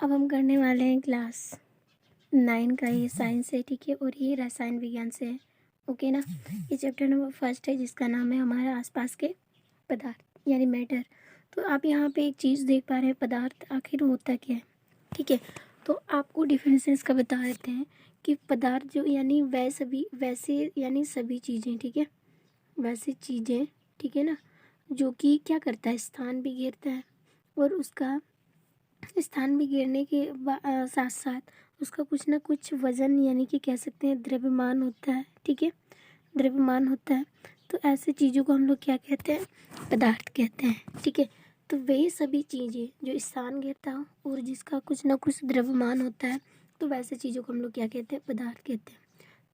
अब हम करने वाले हैं क्लास 9 का ये साइंस है, ठीक है, और ये रसायन विज्ञान से है। ओके ना। ये चैप्टर नंबर 1 है जिसका नाम है हमारे आसपास के पदार्थ यानी मैटर। तो आप यहाँ पे एक चीज़ देख पा रहे हैं, पदार्थ आखिर होता क्या है, ठीक है। तो आपको डिफिनेशन इसका बता देते हैं कि पदार्थ जो यानी वैसे यानी सभी चीज़ें, ठीक है, वैसी चीज़ें, ठीक है ना, जो कि क्या करता है, स्थान भी घेरता है और उसका स्थान भी गिरने के साथ साथ उसका कुछ ना कुछ वजन यानी कि कह सकते हैं द्रव्यमान होता है, ठीक है, द्रव्यमान होता है। तो ऐसे चीज़ों को हम लोग क्या कहते हैं, पदार्थ कहते हैं, ठीक है। तो वही सभी चीज़ें जो स्थान घेरता हो और जिसका कुछ ना कुछ द्रव्यमान होता है, तो वैसे चीज़ों को हम लोग क्या कहते हैं, पदार्थ कहते हैं।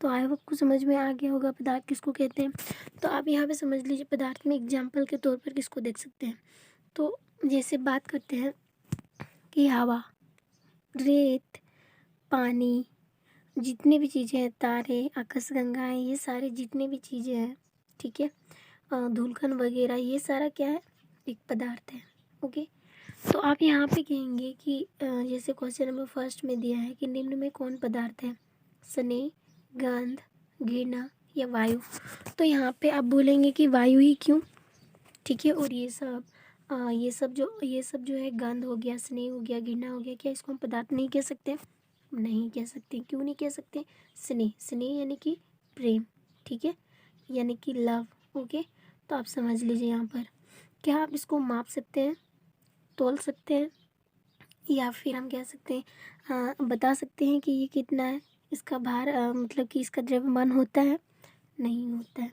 तो आई होप आपको समझ में आ गया होगा पदार्थ किसको कहते हैं। तो आप यहाँ पे समझ लीजिए पदार्थ में एग्जाम्पल के तौर पर किसको देख सकते हैं। तो जैसे बात करते हैं कि हवा, रेत, पानी, जितने भी चीज़ें हैं, तारे, आकाशगंगाएँ, ये सारे जितने भी चीज़ें हैं, ठीक है, धूलकण वगैरह, ये सारा क्या है, एक पदार्थ है। ओके। तो आप यहाँ पे कहेंगे कि जैसे क्वेश्चन नंबर 1 में दिया है कि निम्न में कौन पदार्थ है, स्नेह, गंध, घृणा या वायु। तो यहाँ पे आप बोलेंगे कि वायु ही क्यों, ठीक है। और ये सब जो है, गंध हो गया, स्नेह हो गया, घृणा हो गया, क्या इसको हम पदार्थ नहीं कह सकते, नहीं कह सकते। क्यों नहीं कह सकते, स्नेह, स्नेह यानी कि प्रेम, ठीक है, यानी कि लव। ओके। तो आप समझ लीजिए यहाँ पर क्या आप इसको माप सकते हैं, तोल सकते हैं, या फिर हम कह सकते हैं बता सकते हैं कि ये कितना है, इसका भार मतलब कि इसका द्रव्यमान होता है, नहीं होता है।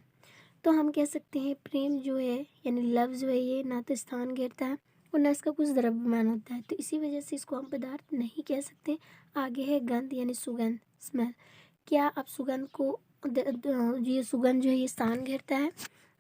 तो हम कह सकते हैं प्रेम जो है यानी लव जो है, ये ना तो स्थान घेरता है और ना इसका कुछ द्रव्यमान होता है, तो इसी वजह से इसको हम पदार्थ नहीं कह सकते। आगे है गंध यानी सुगंध, स्मेल। क्या आप सुगंध को ये सुगंध जो है ये स्थान घेरता है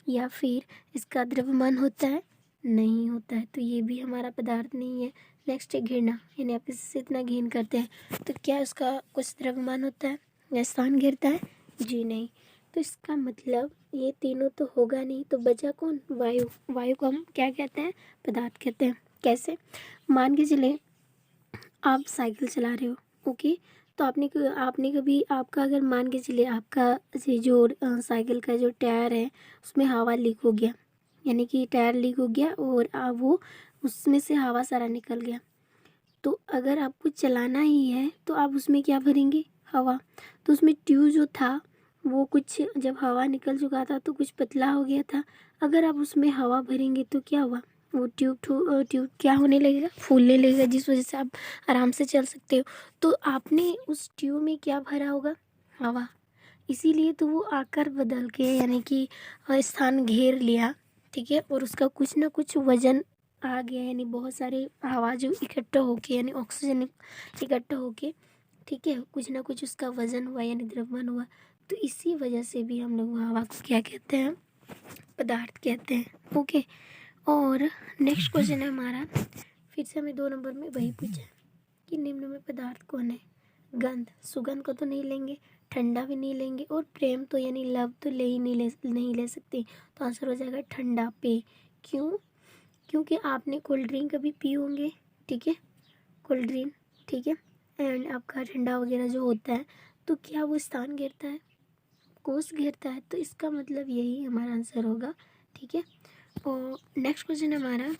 या फिर इसका द्रव्यमान होता है, नहीं होता है, तो ये भी हमारा पदार्थ नहीं है। नेक्स्ट है घृणा, यानी आप किसी से इतना घृण करते हैं, तो क्या उसका कुछ द्रव्यमान होता है या स्थान घेरता है, जी नहीं। तो इसका मतलब ये तीनों तो होगा नहीं, तो बचा कौन, वायु। वायु को हम क्या कहते हैं, पदार्थ कहते हैं। कैसे, मान के चले आप साइकिल चला रहे हो, ओके। तो आपने कभी आपका अगर मान के चलिए आपका ये जो साइकिल का जो टायर है उसमें हवा लीक हो गया, यानी कि टायर लीक हो गया और वो उसमें से हवा सारा निकल गया। तो अगर आपको चलाना ही है तो आप उसमें क्या भरेंगे, हवा। तो उसमें ट्यूब जो था वो कुछ जब हवा निकल चुका था तो कुछ पतला हो गया था। अगर आप उसमें हवा भरेंगे तो क्या हुआ, वो ट्यूब क्या होने लगेगा, फूलने लगेगा, जिस वजह से आप आराम से चल सकते हो। तो आपने उस ट्यूब में क्या भरा होगा, हवा। इसीलिए तो वो आकार बदल के यानी कि स्थान घेर लिया, ठीक है, और उसका कुछ ना कुछ वजन आ गया, यानी बहुत सारे हवा जो इकट्ठा होके यानी ऑक्सीजन इकट्ठा होके, ठीक है, कुछ ना कुछ उसका वजन हुआ यानी द्रव्यमान हुआ। तो इसी वजह से भी हम लोग हवा को क्या कहते हैं, पदार्थ कहते हैं। ओके। और नेक्स्ट क्वेश्चन है हमारा, फिर से हमें 2 नंबर में वही पूछा है कि निम्न में पदार्थ कौन है। गंध, सुगंध को तो नहीं लेंगे, ठंडा भी नहीं लेंगे, और प्रेम तो यानी लव तो नहीं ले सकते। तो आंसर हो जाएगा ठंडा, पे। क्यों, क्योंकि आपने कोल्ड ड्रिंक कभी पी होंगे, ठीक है, कोल्ड ड्रिंक, ठीक है, एंड आपका ठंडा वगैरह जो होता है, तो क्या वो स्थान घेरता है, कोस घेरता है। तो इसका मतलब यही हमारा आंसर होगा, ठीक है। और नेक्स्ट क्वेश्चन हमारा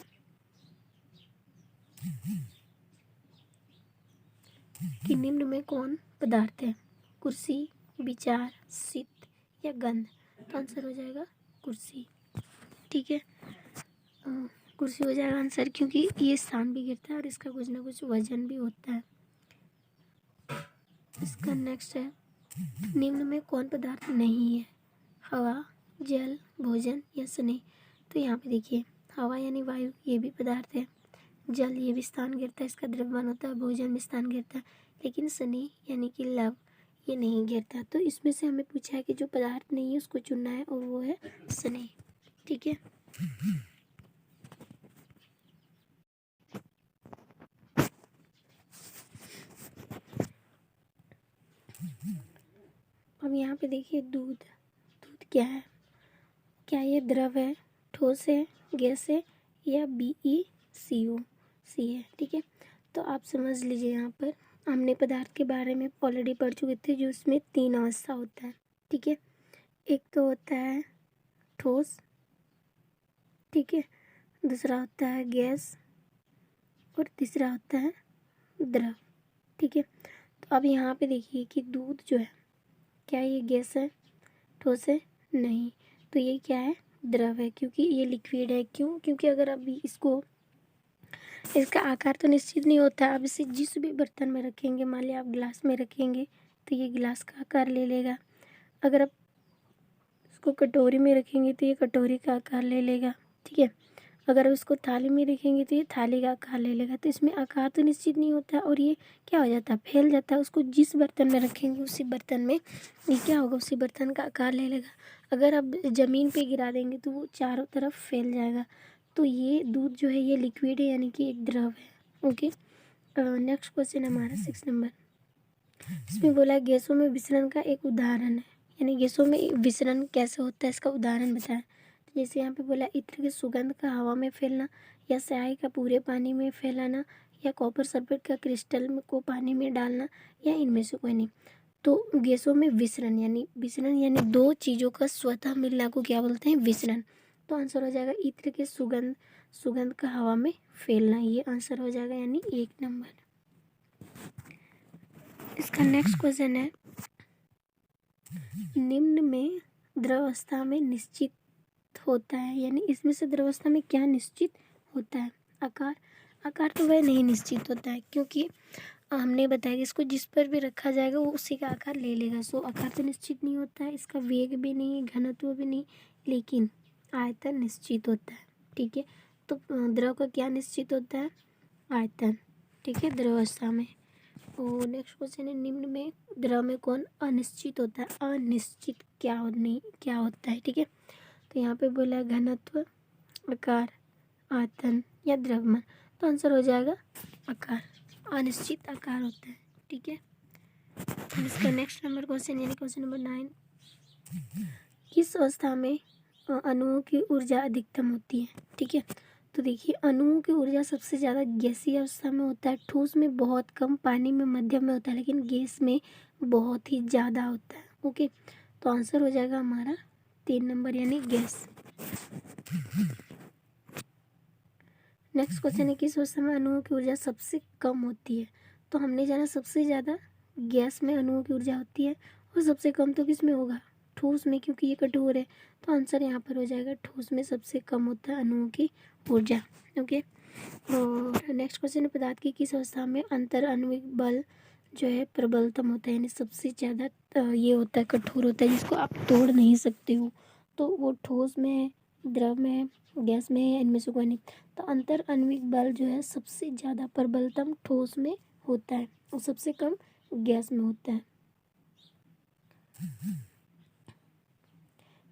कि निम्न में कौन पदार्थ है, कुर्सी, विचार, शीत या गंध। तो आंसर हो जाएगा कुर्सी, ठीक है। कुर्सी हो जाएगा आंसर, क्योंकि ये स्थान भी गिरता है और इसका कुछ ना कुछ वजन भी होता है। इसका नेक्स्ट है, निम्न में कौन पदार्थ नहीं है, हवा, जल, भोजन या स्नेह। तो यहाँ पे देखिए हवा यानी वायु, ये भी पदार्थ है। जल ये भी स्थान गिरता है, इसका द्रव्यमान होता है। भोजन भी स्थान गिरता है, लेकिन स्नेह यानी कि लव ये नहीं गिरता। तो इसमें से हमें पूछा है कि जो पदार्थ नहीं है उसको चुनना है और वो है स्नेह, ठीक है। अब यहाँ पे देखिए दूध, दूध क्या है, क्या ये द्रव है, ठोस है, गैस है या BeCO, सी है, ठीक है। तो आप समझ लीजिए यहाँ पर हमने पदार्थ के बारे में ऑलरेडी पढ़ चुके थे, जो उसमें 3 अवस्था होता है, ठीक है। एक तो होता है ठोस, ठीक है, दूसरा होता है गैस और तीसरा होता है द्रव, ठीक है। तो अब यहाँ पे देखिए कि दूध जो है, क्या ये गैस है, ठोस है? नहीं। तो ये क्या है, द्रव है, क्योंकि ये लिक्विड है। क्यों? क्योंकि अगर अभी इसका आकार तो निश्चित नहीं होता। आप इसे जिस भी बर्तन में रखेंगे, मान लिया आप गिलास में रखेंगे तो ये गिलास का आकार ले लेगा। अगर आप इसको कटोरी में रखेंगे तो ये कटोरी का आकार ले लेगा, ठीक है। अगर आप इसको थाली में रखेंगे तो ये थाली का आकार ले लेगा। तो इसमें आकार तो निश्चित नहीं होता है और ये क्या हो जाता है, फैल जाता है। उसको जिस बर्तन में रखेंगे उसी बर्तन में ये क्या होगा, उसी बर्तन का आकार ले लेगा। अगर आप ज़मीन पे गिरा देंगे तो वो चारों तरफ फैल जाएगा। तो ये दूध जो है ये लिक्विड है, यानी कि एक द्रव है। ओके, नेक्स्ट क्वेश्चन हमारा 6 नंबर। इसमें बोला है गैसों में विसरण का एक उदाहरण है, यानी गैसों में विसरण कैसे होता है इसका उदाहरण बताएं। तो जैसे यहाँ पे बोला इत्र की सुगंध का हवा में फैलना, या स्याही का पूरे पानी में फैलाना, या कॉपर सल्फेट का क्रिस्टल को पानी में डालना, या इनमें से कोई नहीं। तो गैसों में विसरण यानी दो चीज़ों का स्वतः मिलना को क्या बोलते हैं, विसरण। तो आंसर हो जाएगा इत्र के सुगंध का हवा में फैलना, ये आंसर हो जाएगा, यानी 1 नंबर। इसका नेक्स्ट क्वेश्चन है निम्न में द्रवावस्था में निश्चित होता है, यानी इसमें से द्रवावस्था में क्या निश्चित होता है, आकार तो वह नहीं निश्चित होता है, क्योंकि हमने बताया कि इसको जिस पर भी रखा जाएगा वो उसी का आकार ले लेगा। सो आकार तो निश्चित नहीं होता है, इसका वेग भी नहीं, घनत्व भी नहीं, लेकिन आयतन निश्चित होता है, ठीक है। तो द्रव का क्या निश्चित होता है, आयतन, ठीक है, द्रवावस्था में। और नेक्स्ट क्वेश्चन है निम्न में द्रव में कौन अनिश्चित होता है, अनिश्चित क्या होता है, ठीक है। तो यहाँ पे बोला घनत्व, आकार, आयतन या द्रव्यमान। तो आंसर हो जाएगा आकार, अनिश्चित आकार होता है, ठीक है। इसका नेक्स्ट नंबर क्वेश्चन यानी क्वेश्चन नंबर 9, किस अवस्था में अणुओं की ऊर्जा अधिकतम होती है, ठीक है। तो देखिए अणुओं की ऊर्जा सबसे ज़्यादा गैसीय अवस्था में होता है, ठोस में बहुत कम, पानी में मध्यम में होता है, लेकिन गैस में बहुत ही ज़्यादा होता है। ओके, तो आंसर हो जाएगा हमारा 3 नंबर यानी गैस। नेक्स्ट क्वेश्चन है किस अवस्था में अणुओं की ऊर्जा सबसे कम होती है। तो हमने जाना सबसे ज़्यादा गैस में अणुओं की ऊर्जा होती है, और सबसे कम तो किस में होगा, ठोस में, क्योंकि ये कठोर है। तो आंसर यहाँ पर हो जाएगा ठोस में सबसे कम होता है अणुओं की ऊर्जा। ओके, और नेक्स्ट क्वेश्चन है पदार्थ की किस अवस्था में अंतर आणविक बल जो है प्रबलतम होता है, यानी सबसे ज़्यादा ये होता है, कठोर होता है, जिसको आप तोड़ नहीं सकते हो। तो वो ठोस में है, द्रव में है, गैस में है, इनमें से कोई नहीं। तो अंतर आणविक बल जो है सबसे ज़्यादा प्रबलतम ठोस में होता है और सबसे कम गैस में होता है।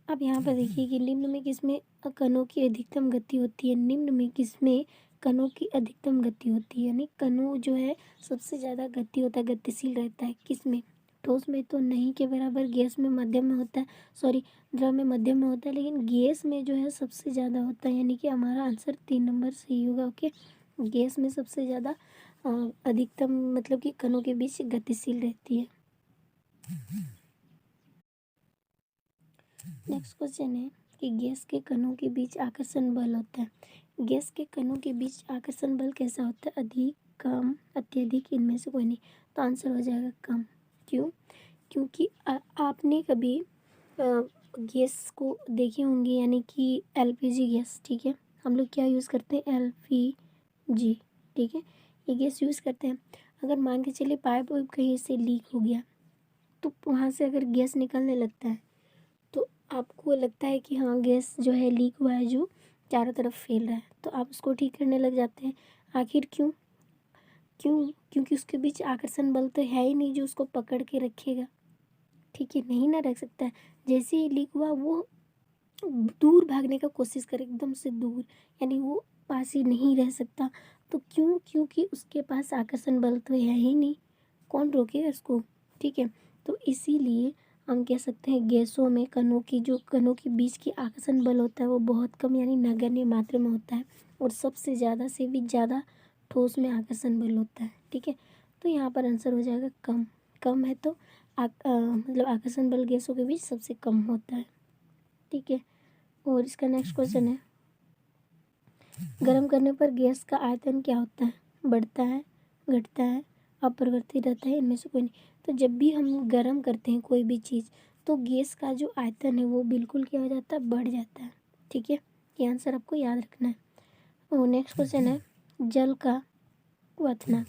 अब यहाँ पर देखिए कि निम्न में किसमें कणों की अधिकतम गति होती है, निम्न में किसमें कणों की अधिकतम गति होती है, यानी कणों जो है सबसे ज़्यादा गति होता है, गतिशील रहता है, किसमें, ठोस में तो नहीं के बराबर, गैस में मध्यम में होता है, सॉरी द्रव में मध्यम में होता है, लेकिन गैस में जो है सबसे ज़्यादा होता है, यानी कि हमारा आंसर 3 नंबर सही होगा। ओके, गैस में सबसे ज़्यादा अधिकतम मतलब कि कणों के बीच गतिशील रहती है। नेक्स्ट क्वेश्चन है कि गैस के कणों के बीच आकर्षण बल होता है। गैस के कणों के बीच आकर्षण बल कैसा होता है, अधिक, कम, अत्यधिक, इनमें से कोई नहीं। तो आंसर हो जाएगा कम। क्यों? क्योंकि आपने कभी गैस को देखे होंगे, यानी कि एलपीजी गैस, ठीक है। हम लोग क्या यूज़ करते हैं, एलपीजी, ठीक है, ये गैस यूज़ करते हैं। अगर मान के चलिए पाइप वाइप कहीं से लीक हो गया, तो वहाँ से अगर गैस निकलने लगता है तो आपको लगता है कि हाँ गैस जो है लीक हुआ है, जो चारों तरफ फैल रहा है, तो आप उसको ठीक करने लग जाते हैं। आखिर क्यों? क्योंकि उसके बीच आकर्षण बल तो है ही नहीं जो उसको पकड़ के रखेगा, ठीक है, नहीं ना रख सकता है। जैसे ही लीक हुआ वो दूर भागने का कोशिश करे, एकदम से दूर, यानी वो पास ही नहीं रह सकता। तो क्यों? क्योंकि उसके पास आकर्षण बल तो है ही नहीं, कौन रोकेगा उसको, ठीक है। तो इसीलिए हम कह सकते हैं गैसों में कणों के बीच की आकर्षण बल होता है वो बहुत कम, यानी नगण्य मात्रा में होता है, और सबसे ज़्यादा से भी ज़्यादा ठोस में आकर्षण बल होता है। ठीक है, तो यहाँ पर आंसर हो जाएगा कम। कम है तो मतलब आकर्षण बल गैसों के बीच सबसे कम होता है। ठीक है, और इसका नेक्स्ट क्वेश्चन है, गर्म करने पर गैस का आयतन क्या होता है? बढ़ता है, घटता है, अपरिवर्तित रहता है, इनमें से कोई नहीं। तो जब भी हम गर्म करते हैं कोई भी चीज़ तो गैस का जो आयतन है वो बिल्कुल क्या हो जाता है? बढ़ जाता है। ठीक है, ये आंसर आपको याद रखना है। और नेक्स्ट क्वेश्चन है, जल का क्वथनांक।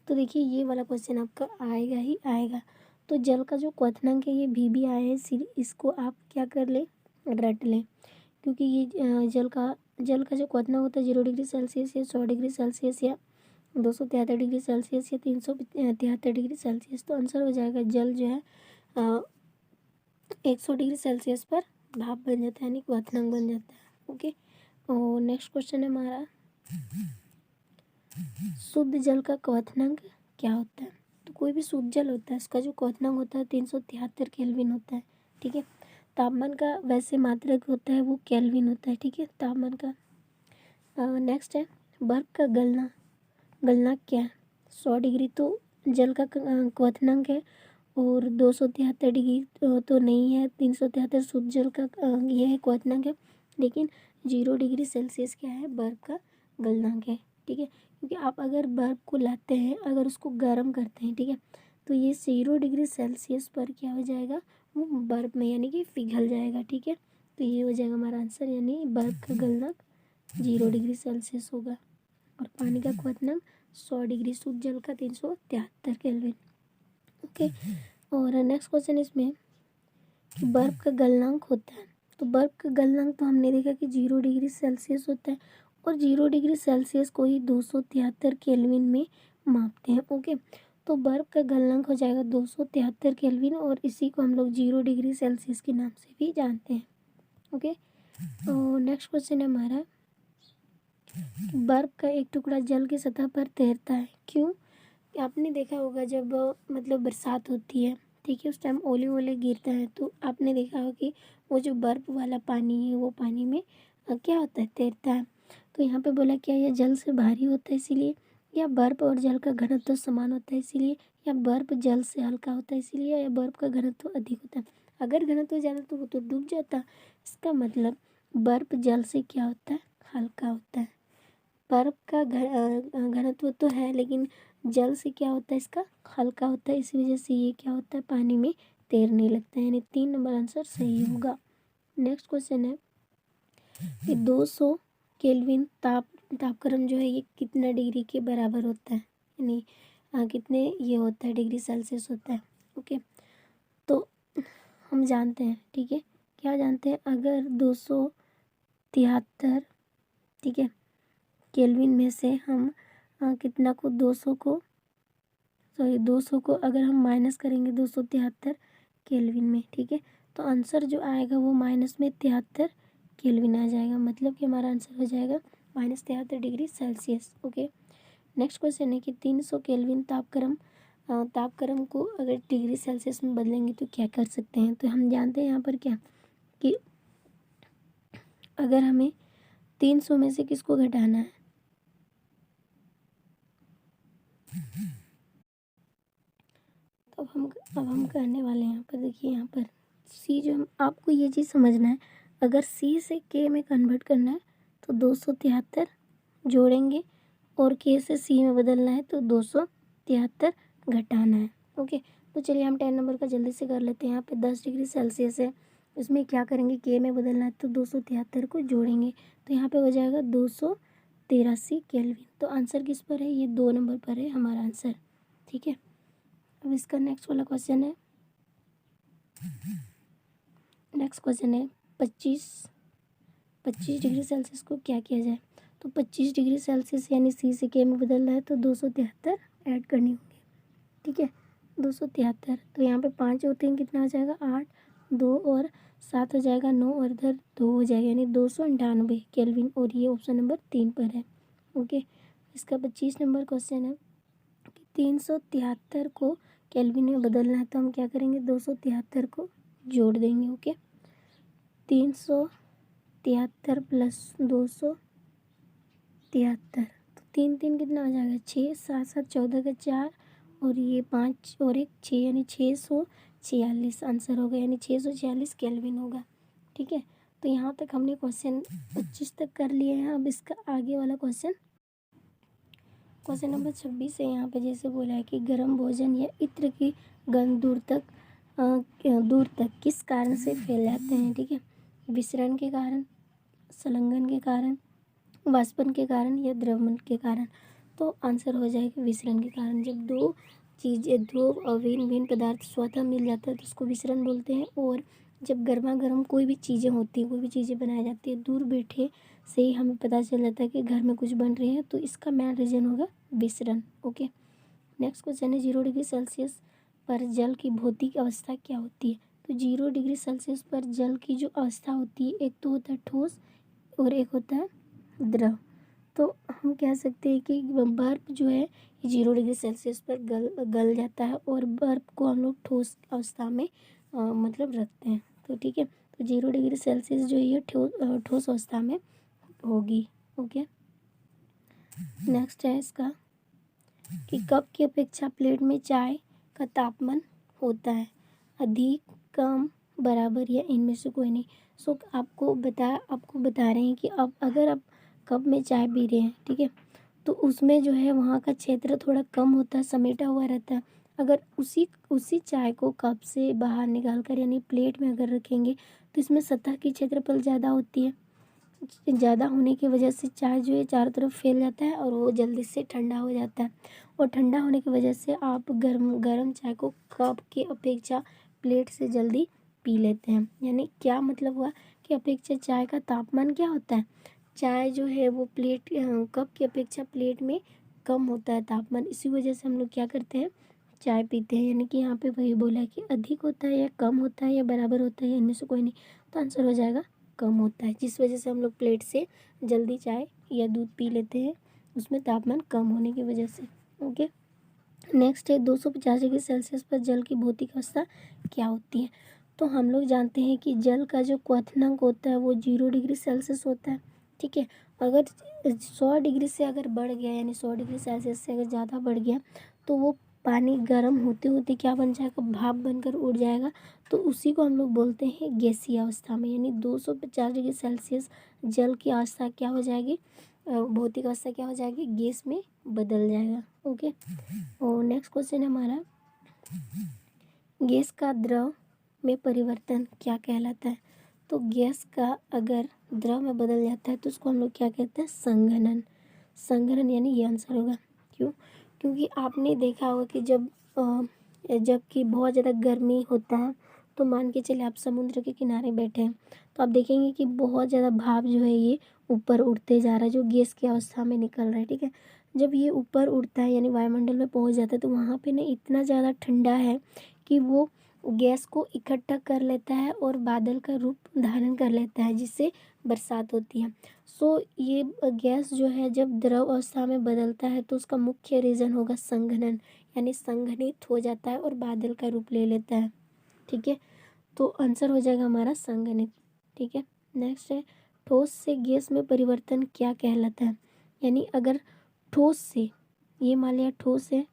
तो देखिए ये वाला क्वेश्चन आपका आएगा ही आएगा। तो जल का जो क्वथनांक है ये भी आया है, इसको आप क्या कर लें? रट लें, क्योंकि ये जल का जो क्वथनांक होता है 0 डिग्री सेल्सियस या 100 डिग्री सेल्सियस या 273 डिग्री सेल्सियस या 373 डिग्री सेल्सियस। तो आंसर हो जाएगा जल जो है 100 डिग्री सेल्सियस पर भाप बन जाता है, यानी क्वथनांक बन जाता है। ओके, और नेक्स्ट क्वेश्चन है हमारा, शुद्ध जल का क्वथनांक क्या होता है? तो कोई भी शुद्ध जल होता है उसका जो क्वथनांक होता है 373 केल्विन होता है। ठीक है, तापमान का वैसे मात्रक होता है वो केल्विन होता है। ठीक है, तापमान का। नेक्स्ट है, बर्फ का गलनांक क्या है? 100 डिग्री तो जल का क्वथनांक है, और 273 डिग्री तो नहीं है, 373 शुद्ध जल का ये है क्वथनांक है, लेकिन 0 डिग्री सेल्सियस क्या है? बर्फ का गलनांक है। ठीक है, क्योंकि आप अगर बर्फ को लाते हैं, अगर उसको गर्म करते हैं, ठीक है, तो ये 0 डिग्री सेल्सियस पर क्या हो जाएगा? वो बर्फ में यानी कि पिघल जाएगा। ठीक है, तो ये हो जाएगा हमारा आंसर, यानी बर्फ का गलनांक 0 डिग्री सेल्सियस होगा। और पानी का क्वथनांक 100 डिग्री, शुद्ध जल का 373 केल्विन। ओके, और नेक्स्ट क्वेश्चन इसमें कि बर्फ का गलनांक होता है। तो बर्फ का गलनांक तो हमने देखा कि 0 डिग्री सेल्सियस होता है, और 0 डिग्री सेल्सियस को ही 273 केल्विन में मापते हैं। ओके, तो बर्फ का गलनांक हो जाएगा 273 केल्विन, और इसी को हम लोग 0 डिग्री सेल्सियस के नाम से भी जानते हैं। ओके, तो नेक्स्ट क्वेश्चन है हमारा, बर्फ का एक टुकड़ा जल की सतह पर तैरता है, क्यों? आपने देखा होगा जब मतलब बरसात होती है, ठीक है, उस टाइम ओले ओले गिरता है, तो आपने देखा होगा कि वो जो बर्फ़ वाला पानी है वो पानी में क्या होता है? तैरता है। तो यहाँ पे बोला क्या यह जल से भारी होता है इसीलिए, या बर्फ़ और जल का घनत्व तो समान होता है इसीलिए, या बर्फ़ जल से हल्का होता है इसीलिए, या बर्फ़ का घनत्व अधिक होता है? अगर घनत्व ज़्यादा तो वो तो डूब जाता। इसका मतलब बर्फ़ जल से क्या होता है? हल्का होता है। बर्फ का घनत्व तो है, लेकिन जल से क्या होता है? इसका हल्का होता है, इसी वजह से ये क्या होता है? पानी में तैरने लगता है, यानी 3 नंबर आंसर सही होगा। नेक्स्ट क्वेश्चन है कि 200 केल्विन तापक्रम जो है ये कितना डिग्री के बराबर होता है, यानी कितने ये होता है डिग्री सेल्सियस होता है। ओके, तो हम जानते हैं, ठीक है, क्या जानते हैं? अगर 273, ठीक है, केल्विन में से हम कितना को 200 को अगर हम माइनस करेंगे 273 केल्विन में, ठीक है, तो आंसर जो आएगा वो -73 केल्विन आ जाएगा। मतलब कि हमारा आंसर हो जाएगा -73 degree Celsius. Okay, next question है कि 300 केल्विन तापक्रम को अगर डिग्री सेल्सियस में बदलेंगे तो क्या कर सकते हैं? तो हम जानते हैं यहाँ पर क्या कि अगर हमें 300 में से किसको घटाना है, तो अब हम करने वाले हैं यहाँ पर। देखिए यहाँ पर सी जो आपको ये चीज़ समझना है, अगर सी से के में कन्वर्ट करना है तो 273 जोड़ेंगे, और के से सी में बदलना है तो 273 घटाना है। ओके, तो चलिए हम 10 नंबर का जल्दी से कर लेते हैं। यहाँ पे 10 डिग्री सेल्सियस है, इसमें क्या करेंगे? के में बदलना है तो 273 को जोड़ेंगे, तो यहाँ पे हो जाएगा 283 केल्विन। तो आंसर किस पर है? ये 2 नंबर पर है हमारा आंसर। ठीक है, अब इसका नेक्स्ट वाला क्वेश्चन है, नेक्स्ट क्वेश्चन है 25 डिग्री सेल्सियस को क्या किया जाए? तो 25 डिग्री सेल्सियस यानी सी से के में बदलना है तो 273 ऐड करनी होगी। ठीक है, 273, तो यहाँ पे 5 और 3 कितना हो जाएगा? 8, 2 और 7 हो जाएगा 9, और इधर 2 हो जाएगा, यानी 298 केल्विन, और ये ऑप्शन नंबर 3 पर है। ओके, इसका 25 नंबर क्वेश्चन है कि 373 को केल्विन में बदलना है, तो हम क्या करेंगे? 273 को जोड़ देंगे। ओके, 373 प्लस 273, तो तीन तीन कितना हो जाएगा 6, 7 7 14 का 4 और ये 5 और एक 6 यानी 646 आंसर होगा, यानी 646 केल्विन होगा। ठीक है, तो यहाँ तक हमने क्वेश्चन 25 तक कर लिए हैं। अब इसका आगे वाला क्वेश्चन नंबर 26 है। यहाँ पे जैसे बोला है कि गर्म भोजन या इत्र की गंध दूर तक किस कारण से फैल जाते हैं। ठीक है, विसरण के कारण, संलग्न के कारण, वाष्पन के कारण या द्रवण के कारण। तो आंसर हो जाएगा विसरण के कारण। जब दो चीज़ें, दो भिन्न भिन्न पदार्थ स्वतः मिल जाता है तो उसको विसरण बोलते हैं। और जब गर्मा गर्म कोई भी चीज़ें होती हैं, कोई भी चीज़ें बनाई जाती है, दूर बैठे से ही हमें पता चल जाता है कि घर में कुछ बन रही है, तो इसका मेन रीजन होगा विसरण। ओके, नेक्स्ट क्वेश्चन है 0 डिग्री सेल्सियस पर जल की भौतिक अवस्था क्या होती है। तो 0 डिग्री सेल्सियस पर जल की जो अवस्था होती है, एक तो होता है ठोस और एक होता है द्रव। तो हम कह सकते हैं कि बर्फ जो है 0 डिग्री सेल्सियस पर गल जाता है और बर्फ को हम लोग ठोस अवस्था में मतलब रखते हैं। तो ठीक है, तो 0 डिग्री सेल्सियस जो ये ठोस अवस्था में होगी। ओके, नेक्स्ट है इसका कि कप की अपेक्षा प्लेट में चाय का तापमान होता है अधिक, कम, बराबर या इनमें से कोई नहीं। सो आपको बता रहे हैं कि अब अगर आप कप में चाय पी रहे हैं, ठीक है, तो उसमें जो है वहाँ का क्षेत्र थोड़ा कम होता है, समेटा हुआ रहता है। अगर उसी चाय को कप से बाहर निकाल कर यानी प्लेट में अगर रखेंगे तो इसमें सतह की क्षेत्रफल ज़्यादा होती है। ज़्यादा होने की वजह से चाय जो है चारों तरफ फैल जाता है और वो जल्दी से ठंडा हो जाता है। और ठंडा होने की वजह से आप गर्म चाय को कप की अपेक्षा प्लेट से जल्दी पी लेते हैं। यानी क्या मतलब हुआ कि अपेक्षा चाय का तापमान क्या होता है, चाय जो है वो कप की अपेक्षा प्लेट में कम होता है तापमान। इसी वजह से हम लोग क्या करते हैं, चाय पीते हैं। यानी कि यहाँ पे वही बोला है कि अधिक होता है या कम होता है या बराबर होता है या इनमें से कोई नहीं। तो आंसर हो जाएगा कम होता है, जिस वजह से हम लोग प्लेट से जल्दी चाय या दूध पी लेते हैं, उसमें तापमान कम होने की वजह से। ओके, नेक्स्ट है 250 डिग्री सेल्सियस पर जल की भौतिक अवस्था क्या होती है। तो हम लोग जानते हैं कि जल का जो क्वथनांक होता है वो 0 डिग्री सेल्सियस होता है। ठीक है, अगर 100 डिग्री से अगर बढ़ गया, यानी 100 डिग्री सेल्सियस से अगर ज़्यादा बढ़ गया तो वो पानी गर्म होते होते क्या बन जाएगा, भाप बनकर उड़ जाएगा। तो उसी को हम लोग बोलते हैं गैसीय अवस्था में। यानी 250 डिग्री सेल्सियस जल की अवस्था क्या हो जाएगी, भौतिक अवस्था क्या हो जाएगी, गैस में बदल जाएगा। ओके, और नेक्स्ट क्वेश्चन है हमारा, गैस का द्रव में परिवर्तन क्या कहलाता है। तो गैस का अगर द्रव में बदल जाता है तो उसको हम लोग क्या कहते हैं, संघनन। संघनन यानी ये आंसर होगा। क्यों, क्योंकि आपने देखा होगा कि जब कि बहुत ज़्यादा गर्मी होता है तो मान के चले आप समुद्र के किनारे बैठे हैं तो आप देखेंगे कि बहुत ज़्यादा भाप जो है ये ऊपर उड़ते जा रहा है, जो गैस की अवस्था में निकल रहा है। ठीक है, जब ये ऊपर उड़ता है यानी वायुमंडल में पहुंच जाता है तो वहाँ पे ना इतना ज़्यादा ठंडा है कि वो गैस को इकट्ठा कर लेता है और बादल का रूप धारण कर लेता है, जिससे बरसात होती है। सो ये गैस जो है जब द्रव अवस्था में बदलता है तो उसका मुख्य रीज़न होगा संघनन, यानी संघनित हो जाता है और बादल का रूप ले लेता है। ठीक है, तो आंसर हो जाएगा हमारा संघनित। ठीक है, नेक्स्ट है ठोस से गैस में परिवर्तन क्या कहलाता है। यानी अगर ठोस से, ये मान लिया ठोस है,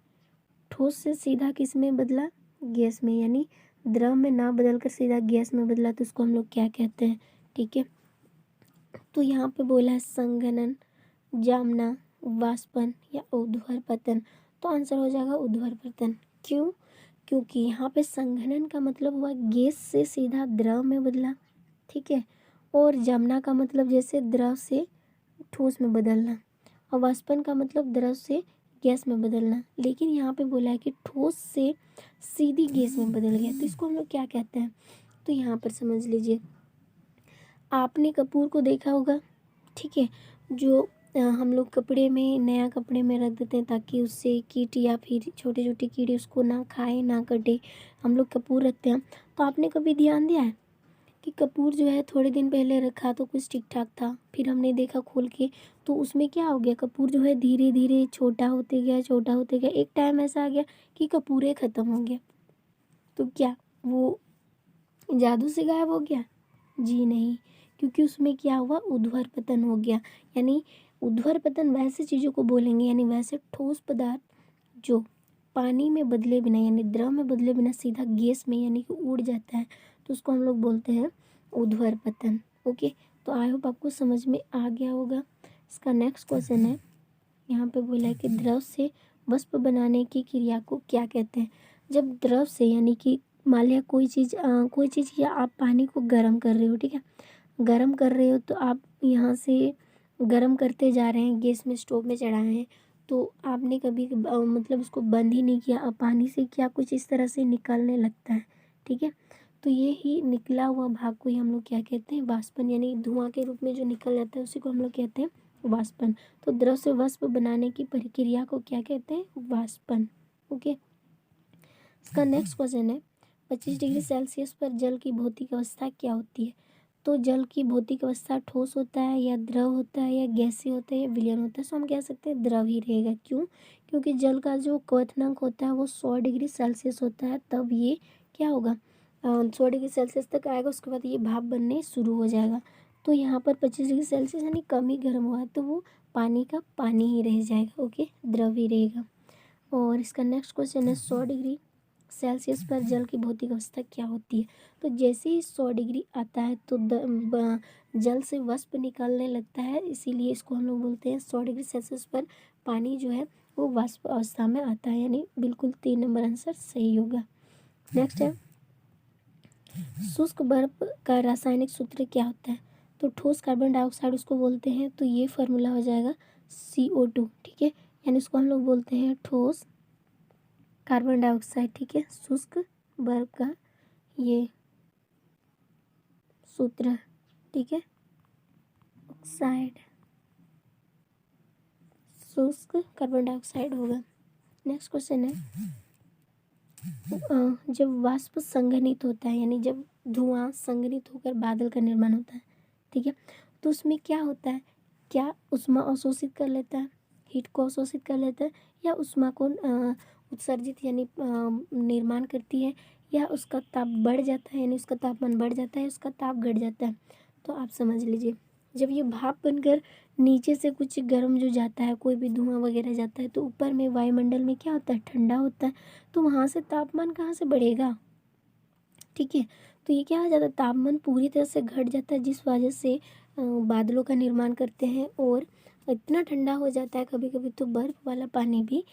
ठोस से सीधा किस में बदला, गैस में, यानी द्रव में ना बदल कर सीधा गैस में बदला तो उसको हम लोग क्या कहते हैं। ठीक है, तो यहाँ पे बोला है संघनन, जामना, वाष्पन या ऊर्ध्वर पतन। तो आंसर हो जाएगा ऊर्ध्वर पतन। क्यों, क्योंकि यहाँ पे संघनन का मतलब हुआ गैस से सीधा द्रव में बदला। ठीक है, और जामना का मतलब जैसे द्रव से ठोस में बदलना, और वाष्पन का मतलब द्रव से गैस में बदलना। लेकिन यहाँ पे बोला है कि ठोस से सीधी गैस में बदल गया तो इसको हम लोग क्या कहते हैं। तो यहाँ पर समझ लीजिए, आपने कपूर को देखा होगा, ठीक है, जो हम लोग कपड़े में, नया कपड़े में रख देते हैं ताकि उससे कीट या फिर छोटे छोटे कीड़े उसको ना खाए ना कटे, हम लोग कपूर रखते हैं। तो आपने कभी ध्यान दिया है कि कपूर जो है थोड़े दिन पहले रखा तो कुछ ठीक ठाक था, फिर हमने देखा खोल के तो उसमें क्या हो गया, कपूर जो है धीरे धीरे छोटा होते गया, छोटा होते गया, एक टाइम ऐसा आ गया कि कपूर ही ख़त्म हो गया। तो क्या वो जादू से गायब हो गया? जी नहीं, क्योंकि उसमें क्या हुआ, ऊर्ध्वर पतन हो गया। यानी ऊर्ध्वपतन वैसे चीज़ों को बोलेंगे, यानी वैसे ठोस पदार्थ जो पानी में बदले बिना यानी द्रव में बदले बिना सीधा गैस में यानी कि उड़ जाता है, तो उसको हम लोग बोलते हैं ऊर्ध्वपतन। ओके, तो आई होप आपको समझ में आ गया होगा। इसका नेक्स्ट क्वेश्चन है, यहाँ पे बोला है कि द्रव से वाष्प बनाने की क्रिया को क्या कहते हैं। जब द्रव से यानी कि मान लिया कोई चीज़ या आप पानी को गर्म कर रहे हो, ठीक है, गर्म कर रहे हो तो आप यहाँ से गर्म करते जा रहे हैं, गैस में स्टोव में चढ़ाए हैं, तो आपने कभी मतलब उसको बंद ही नहीं किया, अब पानी से क्या कुछ इस तरह से निकलने लगता है, ठीक है। तो ये ही निकला हुआ भाग को ही हम लोग क्या कहते हैं, वाष्पन, यानी धुआं के रूप में जो निकल जाता है उसी को हम लोग कहते हैं वाष्पन। तो द्रव से वाष्प बनाने की प्रक्रिया को क्या कहते हैं, वाष्पन। ओके, इसका नेक्स्ट क्वेश्चन है, 25 डिग्री सेल्सियस पर जल की भौतिक अवस्था क्या होती है। तो जल की भौतिक अवस्था ठोस होता है या द्रव होता है या गैसीय होता है या विलयन होता है। सो हम कह सकते हैं द्रव ही रहेगा। क्यों? क्योंकि जल का जो क्वथनांक होता है वो 100 डिग्री सेल्सियस होता है, तब ये क्या होगा, 100 डिग्री सेल्सियस तक आएगा, उसके बाद ये भाप बनने शुरू हो जाएगा। तो यहाँ पर 25 डिग्री सेल्सियस यानी कम ही गर्म हुआ है, तो वो पानी का पानी ही रह जाएगा। ओके, द्रव ही रहेगा। और इसका नेक्स्ट क्वेश्चन है, 100 डिग्री सेल्सियस पर जल की भौतिक अवस्था क्या होती है। तो जैसे ही 100 डिग्री आता है तो जल से वाष्प निकलने लगता है, इसीलिए इसको हम लोग बोलते हैं 100 डिग्री सेल्सियस पर पानी जो है वो वाष्प अवस्था में आता है, यानी बिल्कुल 3 नंबर आंसर सही होगा। नेक्स्ट है, शुष्क बर्फ का रासायनिक सूत्र क्या होता है। तो ठोस कार्बन डाइऑक्साइड उसको बोलते हैं, तो ये फार्मूला हो जाएगा CO2, ठीक है, यानी इसको हम लोग बोलते हैं ठोस कार्बन डाइऑक्साइड, ठीक है, शुष्क बर्फ का ये सूत्र, ठीक है, ऑक्साइड, शुष्क कार्बन डाइऑक्साइड होगा। नेक्स्ट क्वेश्चन है, जब वाष्प संघनित होता है, यानी जब धुआं संघनित होकर बादल का निर्माण होता है, ठीक है, तो उसमें क्या होता है, क्या ऊष्मा अवशोषित कर लेता है, हीट को अवशोषित कर लेता है, या ऊष्मा को उत्सर्जित यानी निर्माण करती है, या उसका ताप बढ़ जाता है, यानी उसका तापमान बढ़ जाता है, उसका ताप घट जाता है। तो आप समझ लीजिए, जब ये भाप बनकर नीचे से कुछ गर्म जो जाता है, कोई भी धुआं वगैरह जाता है, तो ऊपर में वायुमंडल में क्या होता है, ठंडा होता है, तो वहाँ से तापमान कहाँ से बढ़ेगा, ठीक है। तो ये क्या हो जाता है, तापमान पूरी तरह से घट जाता है, जिस वजह से बादलों का निर्माण करते हैं, और इतना ठंडा हो जाता है कभी कभी तो बर्फ़ वाला पानी भी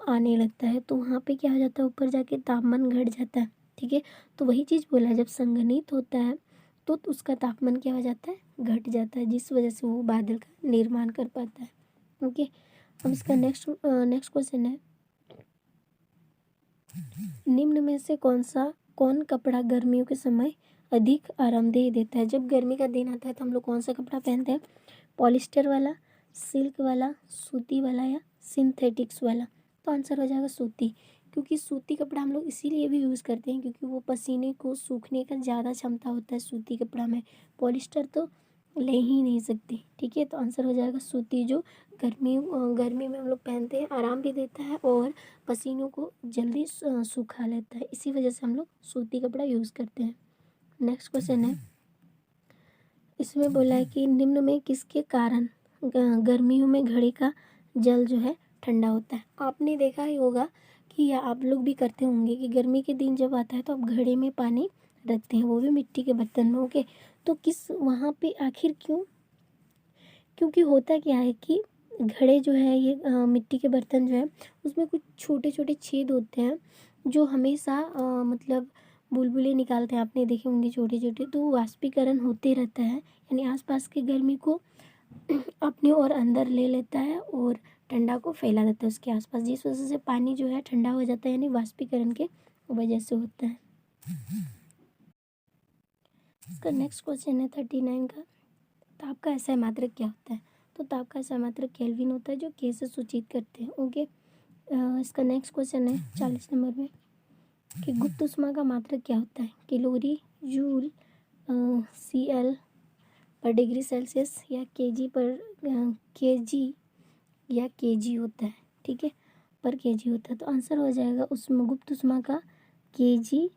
आने लगता है, तो वहाँ पे क्या हो जाता है, ऊपर जाके तापमान घट जाता है, ठीक है। तो वही चीज़ बोला है, जब संघनित होता है तो उसका तापमान क्या हो जाता है, घट जाता है, जिस वजह से वो बादल का निर्माण कर पाता है। ओके, अब इसका नेक्स्ट क्वेश्चन है, निम्न में से कौन कपड़ा गर्मियों के समय अधिक आरामदेह देता है। जब गर्मी का दिन आता है तो हम लोग कौन सा कपड़ा पहनते हैं, पॉलिस्टर वाला, सिल्क वाला, सूती वाला, या सिंथेटिक्स वाला। तो आंसर हो जाएगा सूती, क्योंकि सूती कपड़ा हम लोग इसीलिए भी यूज़ करते हैं क्योंकि वो पसीने को सूखने का ज़्यादा क्षमता होता है सूती कपड़ा में, पॉलिस्टर तो ले ही नहीं सकती, ठीक है। तो आंसर हो जाएगा सूती, जो गर्मी में हम लोग पहनते हैं, आराम भी देता है और पसीनों को जल्दी सुखा लेता है, इसी वजह से हम लोग सूती कपड़ा यूज़ करते हैं। नेक्स्ट क्वेश्चन है, इसमें बोला है कि निम्न में किसके कारण गर्मियों में घड़े का जल जो है ठंडा होता है। आपने देखा ही होगा कि, या आप लोग भी करते होंगे कि गर्मी के दिन जब आता है तो आप घड़े में पानी रखते हैं, वो भी मिट्टी के बर्तन में। ओके, तो किस वहाँ पे आखिर क्यों, क्योंकि होता क्या है कि घड़े जो है ये मिट्टी के बर्तन जो है उसमें कुछ छोटे छोटे छेद होते हैं जो हमेशा मतलब बुलबुले निकालते हैं, आपने देखे होंगे छोटे छोटे, तो वो वाष्पीकरण होते रहता है, यानी आसपास की गर्मी को अपने और अंदर ले लेता है और ठंडा को फैला देता है उसके आसपास, जिस वजह से पानी जो है ठंडा हो जाता है, यानी वाष्पीकरण के वजह से होता है। इसका नेक्स्ट क्वेश्चन है 39 का, ताप का ऐसा मात्रक क्या होता है। तो ताप का ऐसा मात्रक केल्विन होता है, जो के से सूचित करते हैं। ओके, इसका नेक्स्ट क्वेश्चन है 40 नंबर में कि गुप्त ऊष्मा का मात्रक क्या होता है, कैलोरी, जूल, CL पर डिग्री सेल्सियस, या केजी पर केजी या केजी होता है, ठीक है, पर केजी होता है। तो आंसर हो जाएगा उसमें गुप्त ऊष्मा का केजी,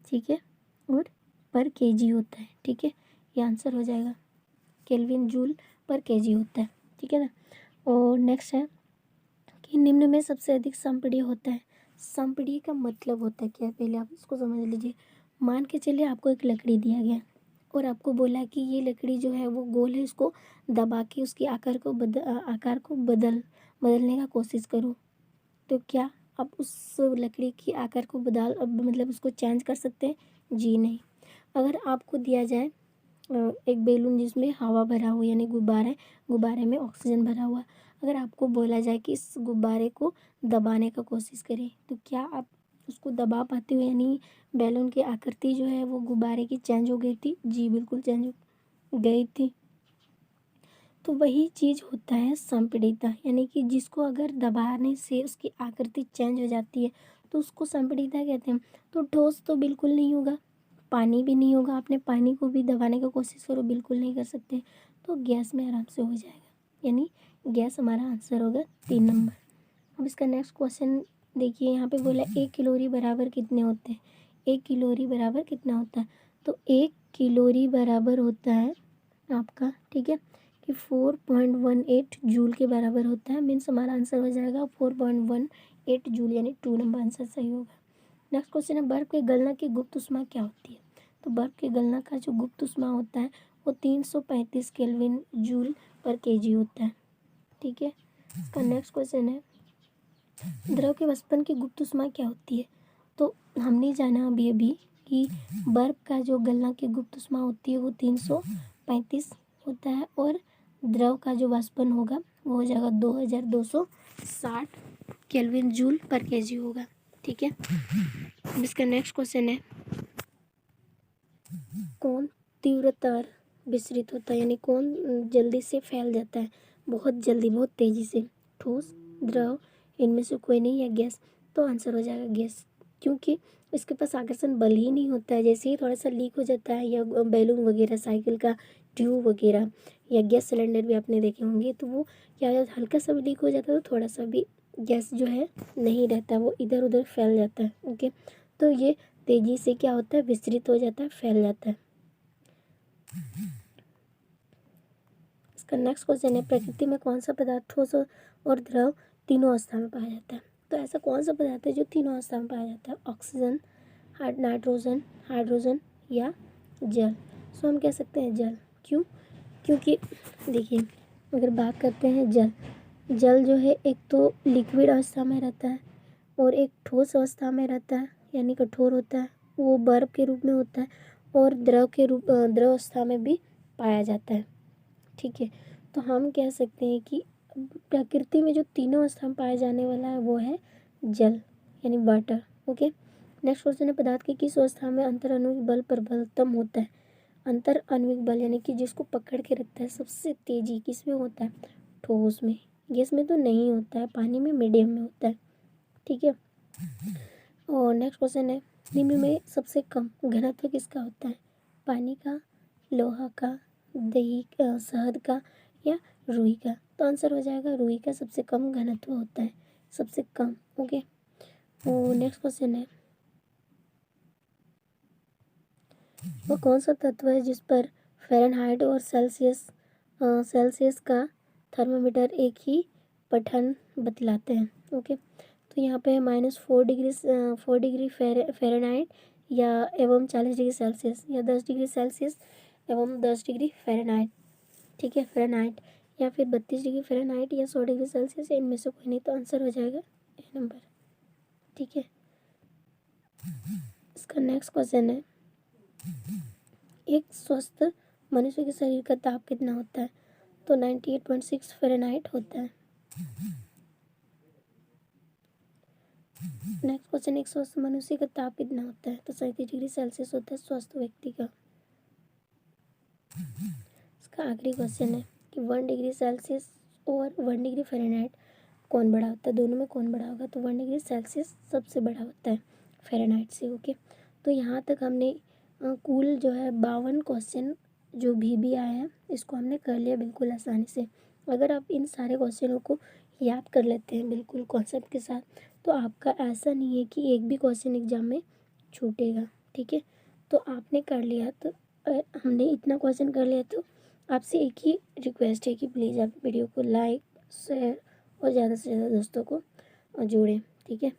ठीक है, और पर केजी होता है, ठीक है, ये आंसर हो जाएगा, केल्विन जूल पर केजी होता है, ठीक है ना। और नेक्स्ट है कि निम्न में सबसे अधिक संपीड़ित होता है। संपीड़ित का मतलब होता है क्या, पहले आप इसको समझ लीजिए। मान के चलिए आपको एक लकड़ी दिया गया और आपको बोला कि ये लकड़ी जो है वो गोल है, इसको दबा के उसके आकार को बदलने का कोशिश करो। तो क्या आप उस लकड़ी की आकार को मतलब उसको चेंज कर सकते हैं? जी नहीं। अगर आपको दिया जाए एक बैलून जिसमें हवा भरा हुआ, यानी गुब्बारे में ऑक्सीजन भरा हुआ, अगर आपको बोला जाए कि इस गुब्बारे को दबाने का कोशिश करें, तो क्या आप उसको दबा पाते हो? यानी बैलून की आकृति जो है वो गुब्बारे की चेंज हो गई थी? जी बिल्कुल चेंज हो गई थी। तो वही चीज़ होता है संपीड़ितता, यानी कि जिसको अगर दबाने से उसकी आकृति चेंज हो जाती है तो उसको संपीड़ितता कहते हैं। तो ठोस तो बिल्कुल नहीं होगा, पानी भी नहीं होगा। आपने पानी को भी दबाने की कोशिश करो, बिल्कुल नहीं कर सकते। तो गैस में आराम से हो जाएगा, यानी गैस हमारा आंसर होगा 3 नंबर। अब इसका नेक्स्ट क्वेश्चन देखिए, यहाँ पे बोला 1 कैलोरी बराबर कितने होते हैं? 1 कैलोरी बराबर कितना होता है? तो 1 कैलोरी बराबर होता है आपका, ठीक है, कि 4.18 जूल के बराबर होता है। मीन्स हमारा आंसर हो जाएगा 4.18 जूल, यानी 2 नंबर आंसर सही होगा। नेक्स्ट क्वेश्चन है, बर्फ के गलना की गुप्त ऊष्मा क्या होती है? तो बर्फ के गलना का जो गुप्त ऊष्मा होता है वो 335 केल्विन जूल पर केजी होता है, ठीक है। इसका नेक्स्ट क्वेश्चन है, द्रव के वाष्पन की गुप्त ऊष्मा क्या होती है? तो हमने जाना अभी अभी कि बर्फ का जो गलना की गुप्त ऊष्मा होती है वो 335 होता है, और द्रव का जो वाष्पन होगा वो हो जाएगा 2260 केल्विन जूल पर केजी होगा, ठीक है। अब इसका नेक्स्ट क्वेश्चन है, कौन तीव्रतर विसरित होता है, यानी कौन जल्दी से फैल जाता है? बहुत जल्दी, बहुत तेजी से। ठोस, द्रव, इनमें से कोई नहीं, या गैस? तो आंसर हो जाएगा गैस, क्योंकि इसके पास आकर्षण बल ही नहीं होता है। जैसे ही थोड़ा सा लीक हो जाता है, या बैलून वगैरह, साइकिल का ट्यूब वगैरह, या गैस सिलेंडर भी आपने देखे होंगे, तो वो क्या हो जाता है, हल्का सा भी लीक हो जाता है तो थोड़ा सा भी गैस जो है नहीं रहता, वो इधर उधर फैल जाता है। ओके, तो ये तेजी से क्या होता है, विसरित हो जाता है, फैल जाता है। इसका नेक्स्ट क्वेश्चन है, प्रकृति में कौन सा पदार्थ ठोस और द्रव तीनों अवस्था में पाया जाता है? तो ऐसा कौन सा पदार्थ है जो तीनों अवस्था में पाया जाता है? ऑक्सीजन, नाइट्रोजन, हाइड्रोजन, या जल? सो हम कह सकते हैं जल। क्यों? क्योंकि देखिए, अगर बात करते हैं जल जो है एक तो लिक्विड अवस्था में रहता है और एक ठोस अवस्था में रहता है, यानी कठोर होता है, वो बर्फ के रूप में होता है, और द्रव अवस्था में भी पाया जाता है, ठीक है। तो हम कह सकते हैं कि प्रकृति में जो तीनों अवस्था में पाया जाने वाला है वो है जल, यानी वाटर। ओके, नेक्स्ट क्वेश्चन है, पदार्थ की किस अवस्था में अंतर आणविक बल प्रबलतम होता है? अंतर आणविक बल यानी कि जिसको पकड़ के रखता है सबसे तेजी, किस में होता है? ठोस में। गैस में तो नहीं होता है, पानी में, मीडियम में होता है, ठीक है। और नेक्स्ट क्वेश्चन है, निम्न में सबसे कम घनत्व किसका होता है? पानी का, लोहा का, दही शहद का, या रुई का? तो आंसर हो जाएगा रुई का सबसे कम घनत्व होता है, सबसे कम। ओके, और नेक्स्ट क्वेश्चन है, वो कौन सा तत्व है जिस पर फ़ारेनहाइट और सेल्सियस का थर्मामीटर एक ही पठन बतलाते हैं? ओके, तो यहाँ पे -4 डिग्री फ़ारेनहाइट या एवं 40 डिग्री सेल्सियस, या 10 डिग्री सेल्सियस एवं 10 डिग्री फ़ारेनहाइट, ठीक है, फ़ारेनहाइट, या फिर 32 डिग्री फ़ारेनहाइट या 100 डिग्री सेल्सियस, या इनमें से कोई नहीं। तो आंसर हो जाएगा ए नंबर, ठीक है। इसका नेक्स्ट क्वेश्चन है, एक स्वस्थ मनुष्य के शरीर का ताप कितना होता है? तो 98.6 फ़ारेनहाइट होता है। नेक्स्ट क्वेश्चन, एक स्वस्थ मनुष्य का ताप कितना होता है? तो 37 डिग्री सेल्सियस होता है स्वस्थ व्यक्ति का। इसका आखिरी क्वेश्चन है कि 1 डिग्री सेल्सियस और 1 डिग्री फ़ारेनहाइट कौन बड़ा होता है? दोनों में कौन बड़ा होगा? तो 1 डिग्री सेल्सियस सबसे बड़ा होता है फ़ारेनहाइट से। ओके, तो यहाँ तक हमने कुल जो है 52 क्वेश्चन जो भी आए हैं इसको हमने कर लिया बिल्कुल आसानी से। अगर आप इन सारे क्वेश्चनों को याद कर लेते हैं बिल्कुल कॉन्सेप्ट के साथ, तो आपका ऐसा नहीं है कि एक भी क्वेश्चन एग्जाम में छूटेगा, ठीक है। तो आपने कर लिया, तो हमने इतना क्वेश्चन कर लिया, तो आपसे एक ही रिक्वेस्ट है कि प्लीज़ आप वीडियो को लाइक, शेयर और ज़्यादा से ज़्यादा दोस्तों को जोड़ें। ठीक है।